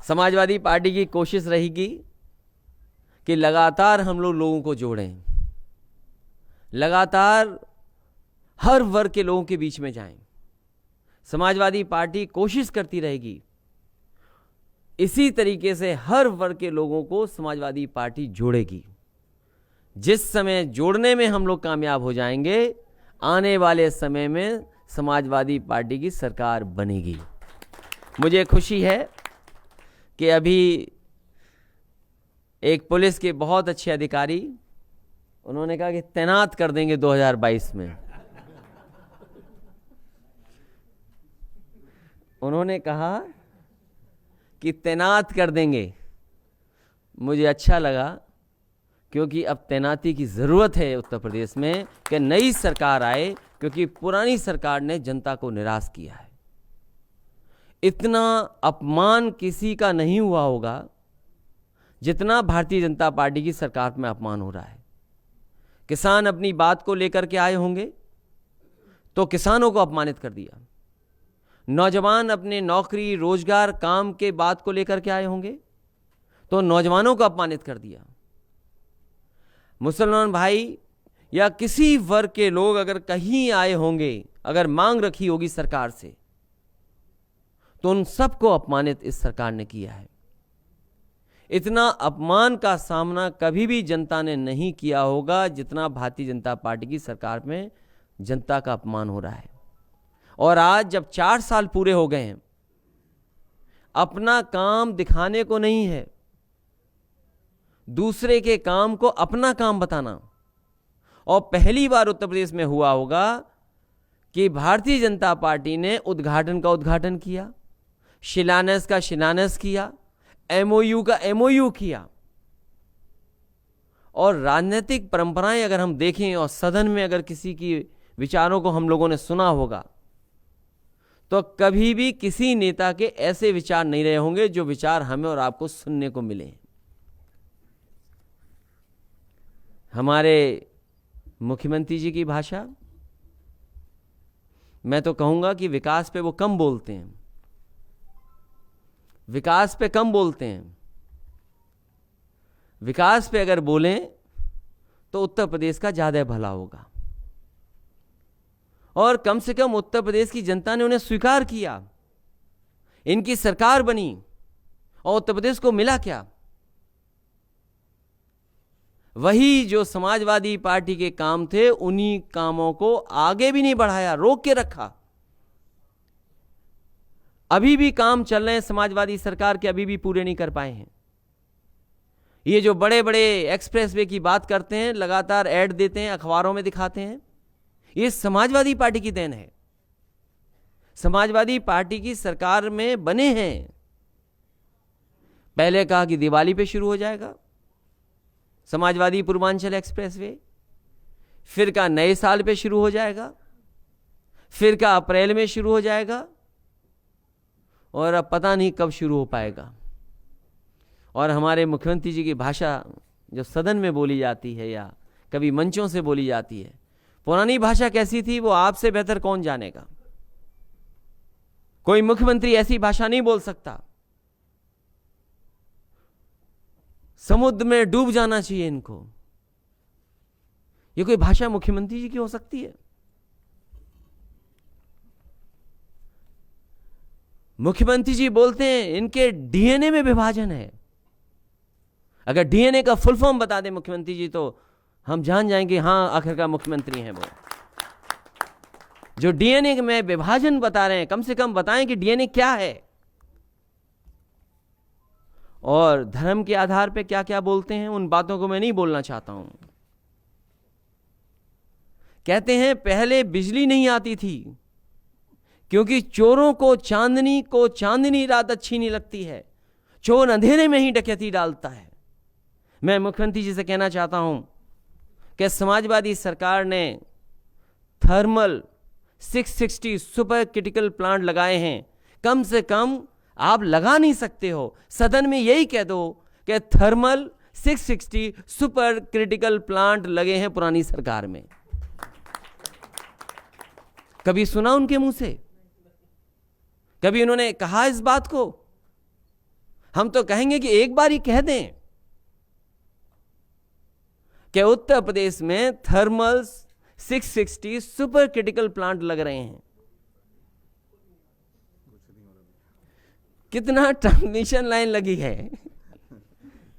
Samajwadi party की कोशिश रहेगी कि लगातार हम लोगों को जोड़ें, लगातार हर वर्ग के लोगों के बीच में जाएं। समाजवादी पार्टी कोशिश करती रहेगी इसी तरीके से हर वर्ग के लोगों को समाजवादी पार्टी जोड़ेगी। जिस समय जोड़ने में हम लोग कामयाब हो जाएंगे, आने वाले समय में समाजवादी पार्टी की सरकार बनेगी। मुझे खुशी है कि अभी एक पुलिस के बहुत अच्छे अधिकारी, उन्होंने कहा कि तैनात कर देंगे 2022 में। उन्होंने कहा कि तैनात कर देंगे। मुझे अच्छा लगा, क्योंकि अब तैनाती की ज़रूरत है उत्तर प्रदेश में कि नई सरकार आए, क्योंकि पुरानी सरकार ने जनता को निराश किया है। इतना अपमान किसी का नहीं हुआ होगा जितना भारतीय जनता पार्टी की सरकार में अपमान हो रहा है। किसान अपनी बात को लेकर के आए होंगे तो किसानों को अपमानित कर दिया। नौजवान अपने नौकरी, रोजगार, काम के बात को लेकर के आए होंगे तो नौजवानों को अपमानित कर दिया। मुसलमान भाई या किसी वर्ग के लोग अगर कहीं आए होंगे, अगर मांग रखी होगी सरकार से, तो उन सबको अपमानित इस सरकार ने किया है। इतना अपमान का सामना कभी भी जनता ने नहीं किया होगा जितना भारतीय जनता पार्टी की सरकार में जनता का अपमान हो रहा है। और आज जब 4 साल पूरे हो गए हैं, अपना काम दिखाने को नहीं है, दूसरे के काम को अपना काम बताना। और पहली बार उत्तर प्रदेश में हुआ होगा कि भारतीय जनता पार्टी ने उद्घाटन का उद्घाटन किया, शिलान्यास का शिलान्यास किया, एमओयू का एमओयू किया। और राजनीतिक परंपराएं अगर हम देखें और सदन में अगर किसी की विचारों को हम लोगों ने सुना होगा, तो कभी भी किसी नेता के ऐसे विचार नहीं रहे होंगे जो विचार हमें और आपको सुनने को मिले। हमारे मुख्यमंत्री जी की भाषा, मैं तो कहूंगा कि विकास पे वो कम बोलते हैं, विकास पे कम बोलते हैं। विकास पे अगर बोलें तो उत्तर प्रदेश का ज्यादा भला होगा। और कम से कम उत्तर प्रदेश की जनता ने उन्हें स्वीकार किया, इनकी सरकार बनी। और उत्तर प्रदेश को मिला क्या? वही जो समाजवादी पार्टी के काम थे, उन्हीं कामों को आगे भी नहीं बढ़ाया, रोक के रखा। अभी भी काम चल रहे हैं समाजवादी सरकार के, अभी भी पूरे नहीं कर पाए हैं। ये जो बड़े बड़े एक्सप्रेसवे की बात करते हैं, लगातार ऐड देते हैं, अखबारों में दिखाते हैं, ये समाजवादी पार्टी की देन है। समाजवादी पार्टी की सरकार में बने हैं। पहले कहा कि दिवाली पे शुरू हो जाएगा समाजवादी पूर्वांचल एक्सप्रेसवे, फिर कहा नए साल पे शुरू हो जाएगा, फिर कहा अप्रैल में शुरू हो जाएगा, और अब पता नहीं कब शुरू हो पाएगा। और हमारे मुख्यमंत्री जी की भाषा जो सदन में बोली जाती है या कभी मंचों से बोली जाती है, पुरानी भाषा कैसी थी वो आपसे बेहतर कौन जानेगा। कोई मुख्यमंत्री ऐसी भाषा नहीं बोल सकता। समुद्र में डूब जाना चाहिए इनको। ये कोई भाषा मुख्यमंत्री जी की हो सकती है? मुख्यमंत्री जी बोलते हैं इनके डीएनए में विभाजन है। अगर डीएनए का फुल फॉर्म बता दें मुख्यमंत्री जी तो हम जान जाएंगे हां आखिरकार मुख्यमंत्री हैं वो। जो डीएनए में विभाजन बता रहे हैं, कम से कम बताएं कि डीएनए क्या है और धर्म के आधार पे क्या क्या बोलते हैं। उन बातों को मैं नहीं बोलना चाहता हूं। कहते हैं पहले बिजली नहीं आती थी क्योंकि चोरों को चांदनी रात अच्छी नहीं लगती है, चोर अंधेरे में ही डकैती डालता है। मैं मुख्यमंत्री जी से कहना चाहता हूं कि समाजवादी सरकार ने थर्मल 660 सुपर क्रिटिकल प्लांट लगाए हैं। कम से कम आप लगा नहीं सकते हो, सदन में यही कह दो कि थर्मल 660 सुपर क्रिटिकल प्लांट लगे हैं पुरानी सरकार में। कभी सुना उनके मुंह से? कभी उन्होंने कहा इस बात को? हम तो कहेंगे कि एक बार ही कह दें कि उत्तर प्रदेश में थर्मल 660 सुपर क्रिटिकल प्लांट लग रहे हैं। कितना ट्रांसमिशन लाइन लगी है,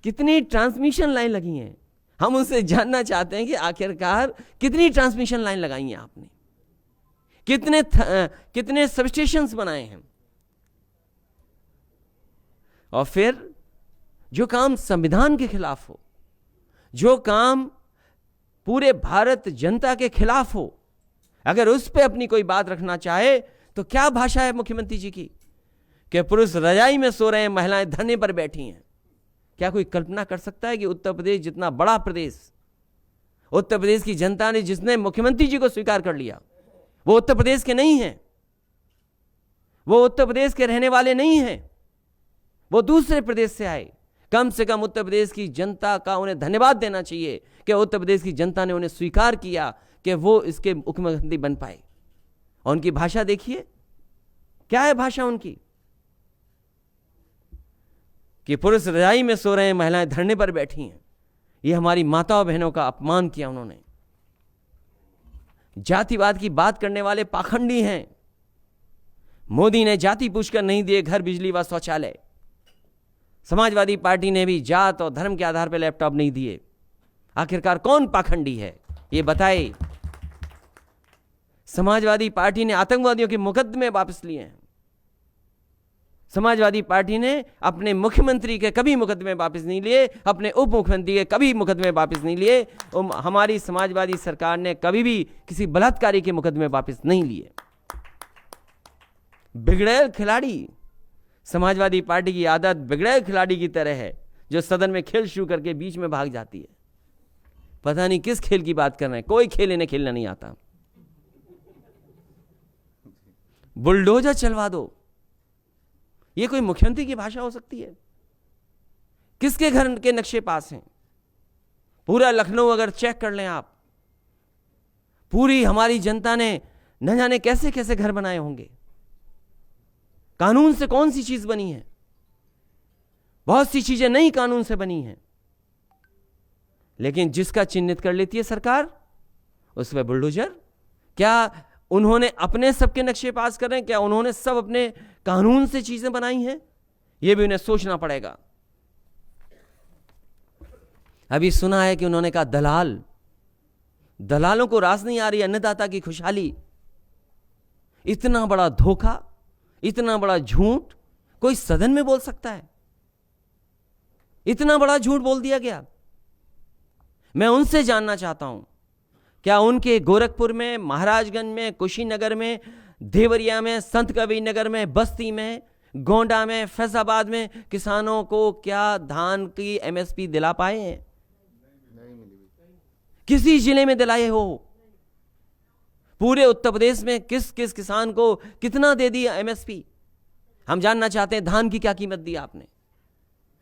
कितनी ट्रांसमिशन लाइन लगी हैं। हम उनसे जानना चाहते हैं कि आखिरकार कितनी ट्रांसमिशन लाइन लगाई है आपने, कितने सबस्टेशंस बनाए हैं। और फिर जो काम संविधान के खिलाफ हो, जो काम पूरे भारत जनता के खिलाफ हो, अगर उस पे अपनी कोई बात रखना चाहे तो क्या भाषा है मुख्यमंत्री जी की कि पुरुष रजाई में सो रहे हैं, महिलाएं धरने पर बैठी हैं। क्या कोई कल्पना कर सकता है कि उत्तर प्रदेश जितना बड़ा प्रदेश, उत्तर प्रदेश की जनता ने जिसने मुख्यमंत्री जी को स्वीकार कर लिया, वो उत्तर प्रदेश के नहीं हैं, वो उत्तर प्रदेश के रहने वाले नहीं हैं, वो दूसरे प्रदेश से आए। कम से कम उत्तर प्रदेश की जनता का उन्हें धन्यवाद देना चाहिए कि उत्तर प्रदेश की जनता ने उन्हें स्वीकार किया कि वो इसके मुख्यमंत्री बन पाए। और उनकी भाषा देखिए, क्या है भाषा उनकी कि पुरुष रजाई में सो रहे हैं, महिलाएं धरने पर बैठी हैं। ये हमारी माताओं बहनों का अपमान किया उन्होंने। जातिवाद की बात करने वाले पाखंडी हैं। मोदी ने जाति पूछकर नहीं दिए घर, बिजली व शौचालय। समाजवादी पार्टी ने भी जात और धर्म के आधार पर लैपटॉप नहीं दिए। आखिरकार कौन पाखंडी है ये बताए। समाजवादी पार्टी ने आतंकवादियों के मुकदमे वापस लिए हैं। समाजवादी पार्टी ने अपने मुख्यमंत्री के कभी मुकदमे वापस नहीं लिए, अपने उप मुख्यमंत्री के कभी मुकदमे वापस नहीं लिए। हमारी समाजवादी सरकार ने कभी भी किसी बलात्कारी के मुकदमे वापस नहीं लिए। बिगड़ैल खिलाड़ी, समाजवादी पार्टी की आदत बिगड़ैल खिलाड़ी की तरह है जो सदन में खेल शुरू करके बीच में भाग जाती है। पता नहीं किस खेल की बात कर रहे हैं, कोई खेल इन्हें खेलना नहीं आता। बुलडोजर चलवा दो, ये कोई मुख्यमंत्री की भाषा हो सकती है? किसके घर के नक्शे पास हैं? पूरा लखनऊ अगर चेक कर लें आप, पूरी हमारी जनता ने न जाने कैसे कैसे घर बनाए होंगे। कानून से कौन सी चीज बनी है? बहुत सी चीजें नई कानून से बनी हैं, लेकिन जिसका चिन्हित कर लेती है सरकार उस पर बुलडोजर। क्या उन्होंने अपने सबके नक्शे पास कर रहे हैं? क्या उन्होंने सब अपने कानून से चीजें बनाई हैं? यह भी उन्हें सोचना पड़ेगा। अभी सुना है कि उन्होंने कहा दलालों को रास नहीं आ रही अन्नदाता की खुशहाली। इतना बड़ा धोखा, इतना बड़ा झूठ कोई सदन में बोल सकता है? इतना बड़ा झूठ बोल दिया गया। मैं उनसे जानना चाहता हूं, क्या उनके गोरखपुर में, महाराजगंज में, कुशीनगर में, देवरिया में, संत कबीर नगर में, बस्ती में, गोंडा में, फैजाबाद में किसानों को क्या धान की एमएसपी दिला पाए हैं? किसी जिले में दिलाए हो? पूरे उत्तर प्रदेश में किस किस किसान को कितना दे दिया एमएसपी? हम जानना चाहते हैं धान की क्या कीमत दी आपने।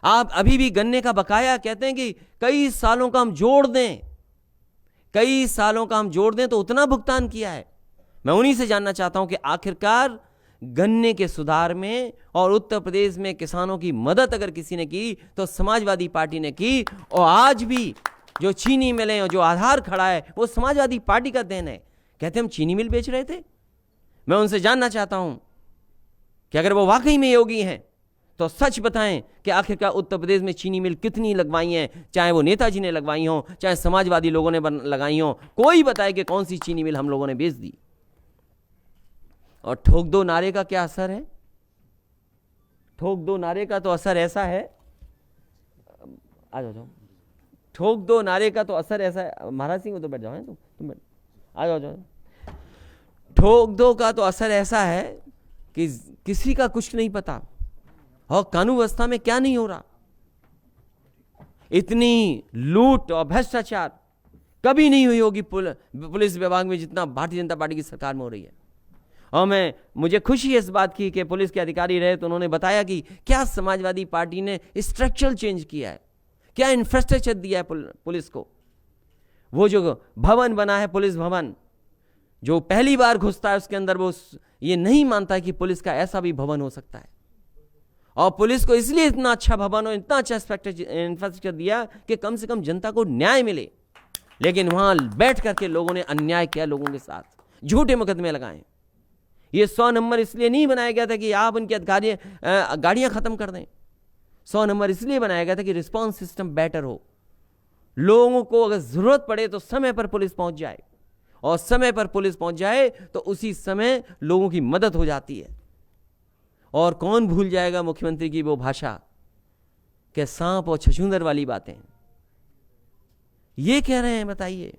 आप अभी भी गन्ने का बकाया कहते हैं कि कई सालों का हम जोड़ दें, कई सालों का हम जोड़ दें तो उतना भुगतान किया है। मैं उन्हीं से जानना चाहता हूं कि आखिरकार गन्ने के सुधार में और उत्तर प्रदेश में किसानों की मदद अगर किसी ने की तो समाजवादी पार्टी ने की। और आज भी जो चीनी मिलें और जो आधार खड़ा है वो समाजवादी पार्टी का देन है। कहते हम चीनी मिल बेच रहे थे। मैं उनसे जानना चाहता हूं कि अगर वो वाकई में योगी हैं तो सच बताएं कि आखिरकार उत्तर प्रदेश में चीनी मिल कितनी लगवाई हैं, चाहे वो नेताजी ने लगवाई हो, चाहे समाजवादी लोगों ने लगाई हो। कोई बताए कि कौन सी चीनी मिल हम लोगों ने बेच दी। और ठोक दो नारे का क्या असर है? ठोक दो नारे का तो असर ऐसा है, आ जाओ, ठोक दो नारे का तो असर ऐसा है। महाराज सिंह तो बैठ जाओ, तुम आ जाओ। ठोक दो का तो असर ऐसा है कि किसी का कुछ नहीं पता और कानून व्यवस्था में क्या नहीं हो रहा। इतनी लूट और भ्रष्टाचार कभी नहीं हुई होगी पुलिस विभाग में जितना भारतीय जनता पार्टी की सरकार में हो रही है। और मुझे खुशी है इस बात की कि पुलिस के अधिकारी रहे तो उन्होंने बताया कि क्या समाजवादी पार्टी ने स्ट्रक्चरल चेंज किया है, क्या इंफ्रास्ट्रक्चर दिया है पुलिस को। वो जो भवन बना है पुलिस भवन, जो पहली बार घुसता है उसके अंदर वो ये नहीं मानता कि पुलिस का ऐसा भी भवन हो सकता है। और पुलिस को इसलिए इतना अच्छा भवन और इतना अच्छा इंफ्रास्ट्रक्चर दिया कि कम से कम जनता को न्याय मिले। लेकिन वहां बैठ करके लोगों ने अन्याय किया, लोगों के साथ झूठे मुकदमे लगाए। ये 100 नंबर इसलिए नहीं बनाया गया था कि आप उनकी गाड़ियां खत्म कर दें। 100 नंबर इसलिए बनाया गया था कि रिस्पांस सिस्टम बेटर हो, लोगों को अगर जरूरत पड़े तो समय पर पुलिस पहुंच जाए, और समय पर पुलिस पहुंच जाए तो उसी समय लोगों की मदद हो जाती है। और कौन भूल जाएगा मुख्यमंत्री की वो भाषा कि सांप और छछूंदर वाली बातें। ये कह रहे हैं, बताइए।